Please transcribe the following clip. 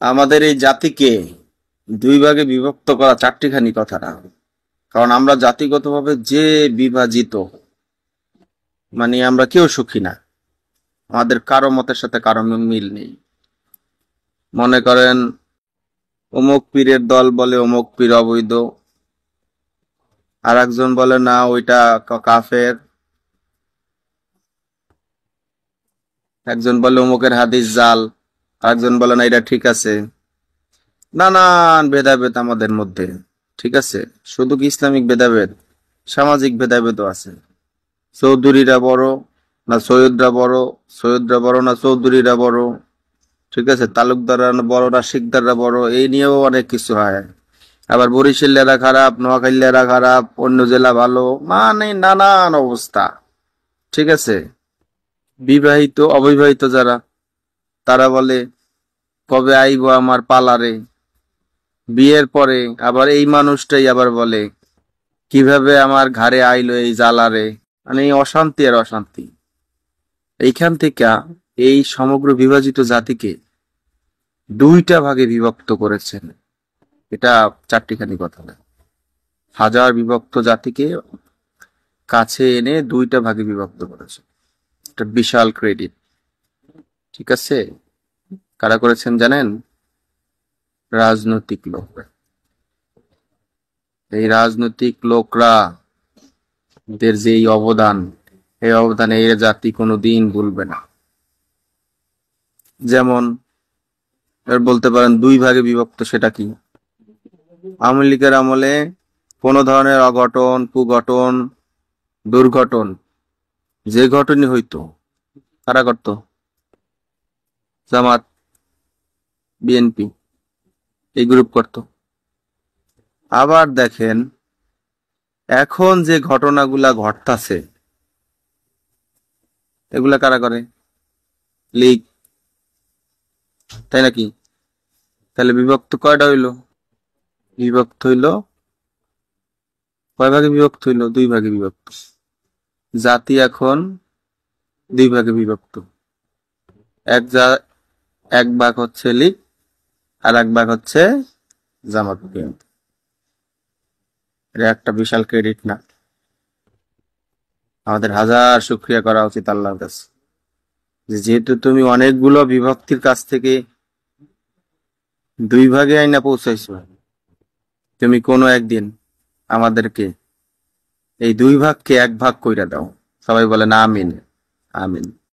আমাদের এই জাতিকে দুই ভাগে বিভক্ত করা চারটিখানি কথা না। কারণ আমরা জাতিগতভাবে যে বিভাজিত, মানে আমরা কেউ সুখী না। আমাদের কারো মতের সাথে কারো মিল নেই। মনে করেন অমুক পীরের দল বলে অমুক পীর অবৈধ, আর একজন বলে না ওইটা কাফের, একজন বলে অমুকের হাদিস জাল, আরেকজন বলে না এটা ঠিক আছে। নানান ভেদাভেদ আমাদের মধ্যে, ঠিক আছে। শুধু কি ইসলামিক ভেদাভেদ, সামাজিক ভেদাভেদও আছে। চৌধুরীরা বড় না সৈয়দরা বড়, সৈয়দরা বড় না চৌধুরীরা বড়, ঠিক আছে। তালুকদাররা বড় না শিকদাররা বড়, এই নিয়েও অনেক কিছু হয়। আবার বরিশালেরা খারাপ, নোয়াখালীরা খারাপ, অন্য জেলা ভালো, মানে নানান অবস্থা, ঠিক আছে। বিবাহিত অবিবাহিত যারা, তারা বলে কবে আইবো আমার পালারে। বিয়ের পরে আবার এই মানুষটাই আবার বলে কিভাবে আমার ঘাড়ে আইলো এই জ্বালারে। মানে এই অশান্তি আর অশান্তি। এইখান থেকে এই সমগ্র বিভাজিত জাতিকে দুইটা ভাগে বিভক্ত করেছেন। এটা চারটিখানি কথা না, হাজার বিভক্ত জাতিকে কাছে এনে দুইটা ভাগে বিভক্ত করেছে। এটা বিশাল ক্রেডিট, ঠিক আছে। কারা করেছেন জানেন? রাজনৈতিক লোক। এই রাজনৈতিক লোকরা দের যে এই অবদান, এই অবদান এই জাতি কোনোদিন ভুলবে না। যেমন বলতে পারেন দুই ভাগে বিভক্ত, সেটা কি? আওয়ামী লীগের আমলে কোনো ধরনের অঘটন, কুঘটন, দুর্ঘটন, যে ঘটনই হইতো, কারা করত? জামাত, বিএনপি, এই গ্রুপ করত। আবার দেখেন এখন যে ঘটনাগুলা ঘটতাছে, এগুলা কারা করে? লীগ, তাই নাকি? তাহলে বিভক্ত কয়টা হইলো? বিভক্ত হইলো কয় ভাগে বিভক্ত হইলো? দুই ভাগে বিভক্ত। জাতি এখন দুই ভাগে বিভক্ত। এক ভাগ হচ্ছে লীগ, আর এক ভাগ হচ্ছে জামাত বিএনপি। এটা একটা বিশাল ক্রেডিট না? আমাদের হাজার শুকরিয়া করা উচিত আল্লাহর কাছে, যেহেতু তুমি অনেকগুলো বিভক্তির কাছ থেকে দুই ভাগে আইনা পৌঁছাইছো। তুমি কোনো একদিন আমাদেরকে এই দুই ভাগকে এক ভাগ কইরা দাও। সবাই বলে না আমিন, আমিন।